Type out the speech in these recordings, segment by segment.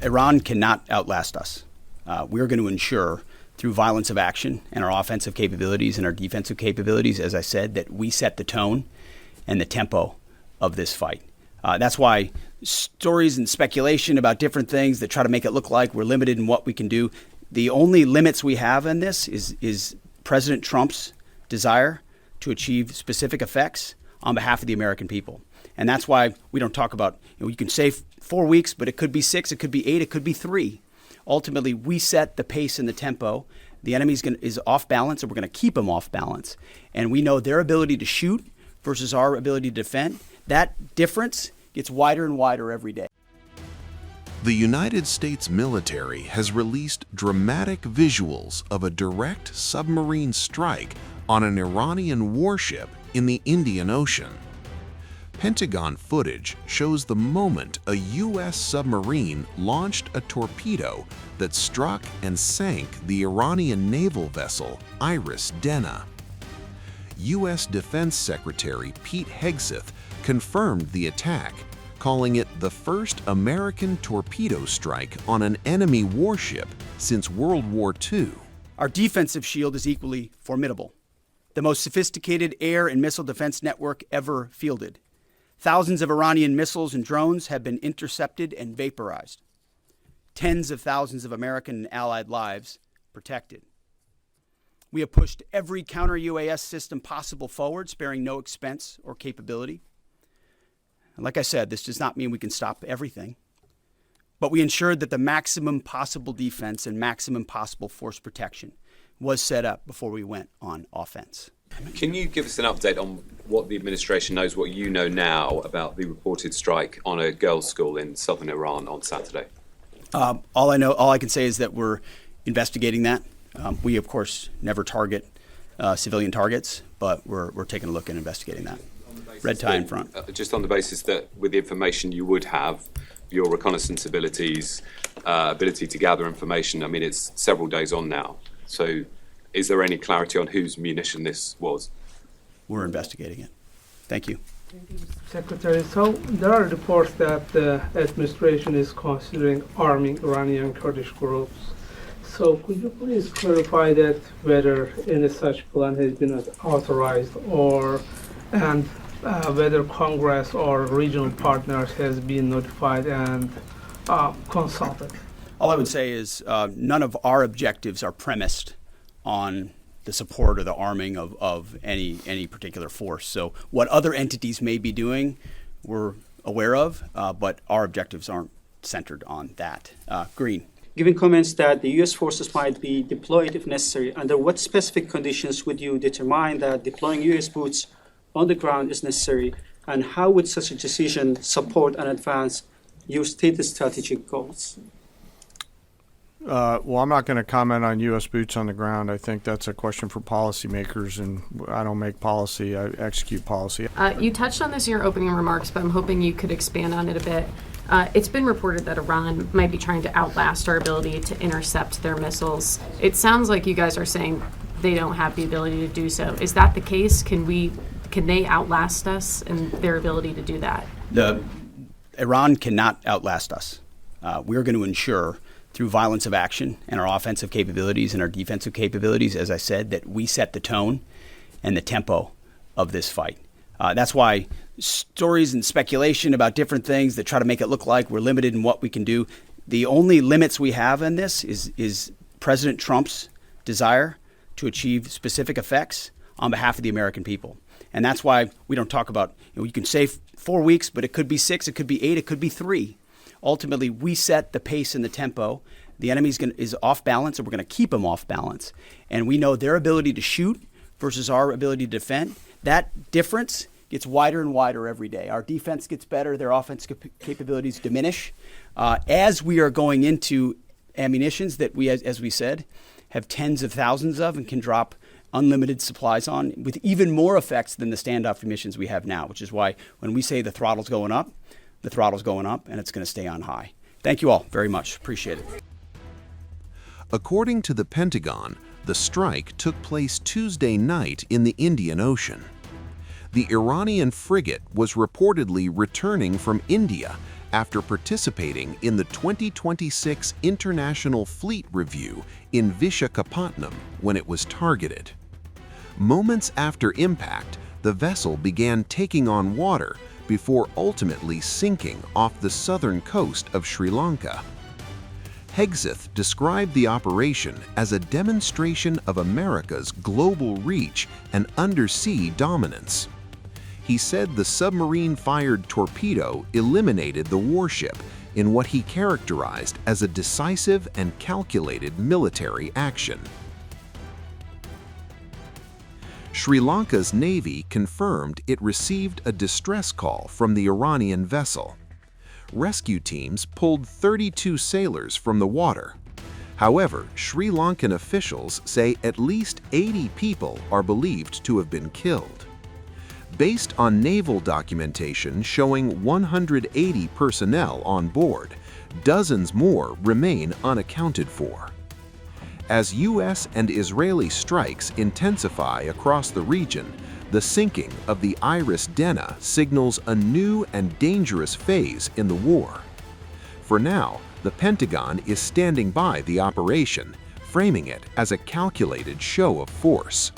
Iran cannot outlast us. We're going to ensure through violence of action and our offensive capabilities and our defensive capabilities, as I said, that we set the tone and the tempo of this fight. That's why stories and speculation about different things that try to make it look like we're limited in what we can do. The only limits we have in this is President Trump's desire to achieve specific effects on behalf of the American people. And that's why we don't talk about, you can say 4 weeks, but it could be 6, it could be 8, it could be 3. Ultimately, we set the pace and the tempo. The enemy is off balance, and we're going to keep them off balance. And we know their ability to shoot versus our ability to defend. That difference gets wider and wider every day. The United States military has released dramatic visuals of a direct submarine strike on an Iranian warship in the Indian Ocean. Pentagon footage shows the moment a U.S. submarine launched a torpedo that struck and sank the Iranian naval vessel IRIS Dena. U.S. Defense Secretary Pete Hegseth confirmed the attack, calling it the first American torpedo strike on an enemy warship since World War II. Our defensive shield is equally formidable, the most sophisticated air and missile defense network ever fielded. Thousands of Iranian missiles and drones have been intercepted and vaporized. Tens of thousands of American and allied lives protected. We have pushed every counter-UAS system possible forward, sparing no expense or capability. And like I said, this does not mean we can stop everything, but we ensured that the maximum possible defense and maximum possible force protection was set up before we went on offense. Can you give us an update on what the administration knows, what you know now about the reported strike on a girls' school in southern Iran on Saturday? All I can say is that we're investigating that. We, of course, never target civilian targets, but we're taking a look and investigating that. Red tie in front. Just on the basis that with the information you would have, your reconnaissance abilities, ability to gather information, I mean, it's several days on now. So is there any clarity on whose munition this was? We're investigating it. Thank you. Secretary, so there are reports that the administration is considering arming Iranian Kurdish groups. So could you please clarify that whether any such plan has been authorized and whether Congress or regional partners has been notified and consulted? All I would say is none of our objectives are premised on the support or the arming of any particular force. So what other entities may be doing, we're aware of, but our objectives aren't centered on that. Green. Given comments that the U.S. forces might be deployed if necessary, under what specific conditions would you determine that deploying U.S. boots on the ground is necessary, and how would such a decision support and advance your stated strategic goals? Well, I'm not going to comment on U.S. boots on the ground. I think that's a question for policymakers, and I don't make policy, I execute policy. You touched on this in your opening remarks, but I'm hoping you could expand on it a bit. It's been reported that Iran might be trying to outlast our ability to intercept their missiles. It sounds like you guys are saying they don't have the ability to do so. Is that the case? Can they outlast us in their ability to do that? Iran cannot outlast us. We're going to ensure through violence of action and our offensive capabilities and our defensive capabilities, as I said, that we set the tone and the tempo of this fight. That's why stories and speculation about different things that try to make it look like we're limited in what we can do. The only limits we have in this is President Trump's desire to achieve specific effects on behalf of the American people. And that's why we don't talk about, you can say 4 weeks, but it could be 6, it could be 8, it could be 3. Ultimately, we set the pace and the tempo. The enemy is off balance, and we're going to keep them off balance. And we know their ability to shoot versus our ability to defend. That difference gets wider and wider every day. Our defense gets better. Their offensive capabilities diminish. As we are going into ammunitions that we, as we said, have tens of thousands of and can drop unlimited supplies on with even more effects than the standoff munitions we have now, which is why when we say the throttle's going up, the throttle's going up, and it's going to stay on high. Thank you all very much. Appreciate it. According to the Pentagon, the strike took place Tuesday night in the Indian Ocean. The Iranian frigate was reportedly returning from India after participating in the 2026 International Fleet Review in Vishakhapatnam when it was targeted. Moments after impact, the vessel began taking on water before ultimately sinking off the southern coast of Sri Lanka. Hegseth described the operation as a demonstration of America's global reach and undersea dominance. He said the submarine-fired torpedo eliminated the warship in what he characterized as a decisive and calculated military action. Sri Lanka's Navy confirmed it received a distress call from the Iranian vessel. Rescue teams pulled 32 sailors from the water. However, Sri Lankan officials say at least 80 people are believed to have been killed. Based on naval documentation showing 180 personnel on board, dozens more remain unaccounted for. As U.S. and Israeli strikes intensify across the region, the sinking of the IRIS Dena signals a new and dangerous phase in the war. For now, the Pentagon is standing by the operation, framing it as a calculated show of force.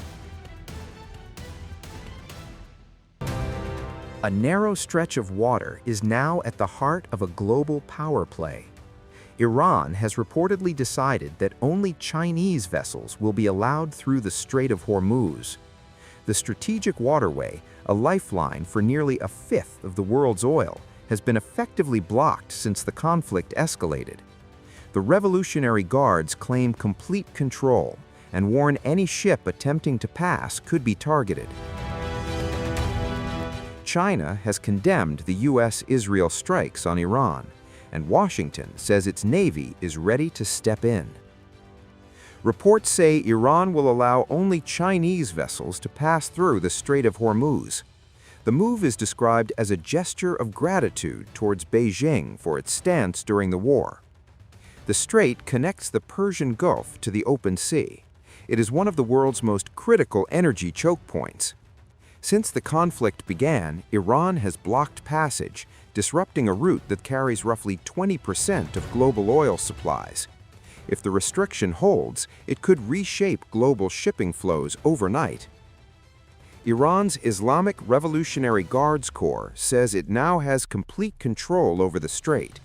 A narrow stretch of water is now at the heart of a global power play. Iran has reportedly decided that only Chinese vessels will be allowed through the Strait of Hormuz. The strategic waterway, a lifeline for nearly a fifth of the world's oil, has been effectively blocked since the conflict escalated. The Revolutionary Guards claim complete control and warn any ship attempting to pass could be targeted. China has condemned the U.S.-Israel strikes on Iran, and Washington says its Navy is ready to step in. Reports say Iran will allow only Chinese vessels to pass through the Strait of Hormuz. The move is described as a gesture of gratitude towards Beijing for its stance during the war. The strait connects the Persian Gulf to the open sea. It is one of the world's most critical energy choke points. Since the conflict began, Iran has blocked passage, disrupting a route that carries roughly 20% of global oil supplies. If the restriction holds, it could reshape global shipping flows overnight. Iran's Islamic Revolutionary Guards Corps says it now has complete control over the strait.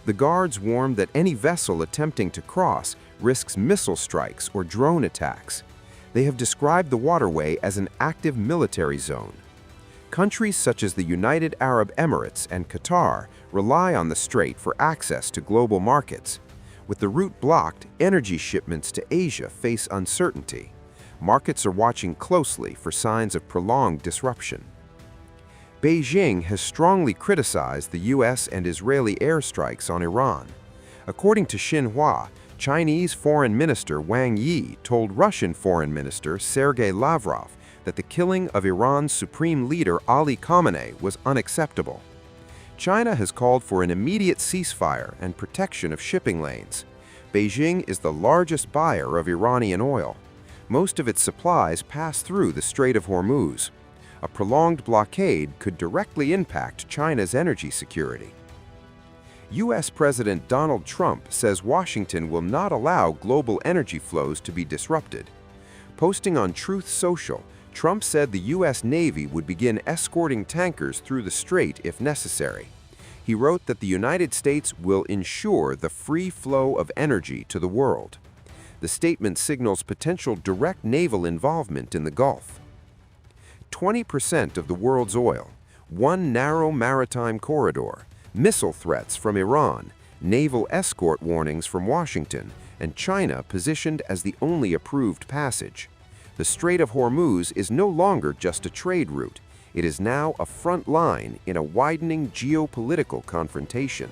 The guards warn that any vessel attempting to cross risks missile strikes or drone attacks. They have described the waterway as an active military zone. Countries such as the United Arab Emirates and Qatar rely on the strait for access to global markets. With the route blocked, energy shipments to Asia face uncertainty. Markets are watching closely for signs of prolonged disruption. Beijing has strongly criticized the U.S. and Israeli airstrikes on Iran. According to Xinhua, Chinese Foreign Minister Wang Yi told Russian Foreign Minister Sergei Lavrov that the killing of Iran's supreme leader Ali Khamenei was unacceptable. China has called for an immediate ceasefire and protection of shipping lanes. Beijing is the largest buyer of Iranian oil. Most of its supplies pass through the Strait of Hormuz. A prolonged blockade could directly impact China's energy security. U.S. President Donald Trump says Washington will not allow global energy flows to be disrupted. Posting on Truth Social, Trump said the U.S. Navy would begin escorting tankers through the strait if necessary. He wrote that the United States will ensure the free flow of energy to the world. The statement signals potential direct naval involvement in the Gulf. 20% of the world's oil, one narrow maritime corridor, missile threats from Iran, naval escort warnings from Washington, and China positioned as the only approved passage. The Strait of Hormuz is no longer just a trade route. It is now a front line in a widening geopolitical confrontation.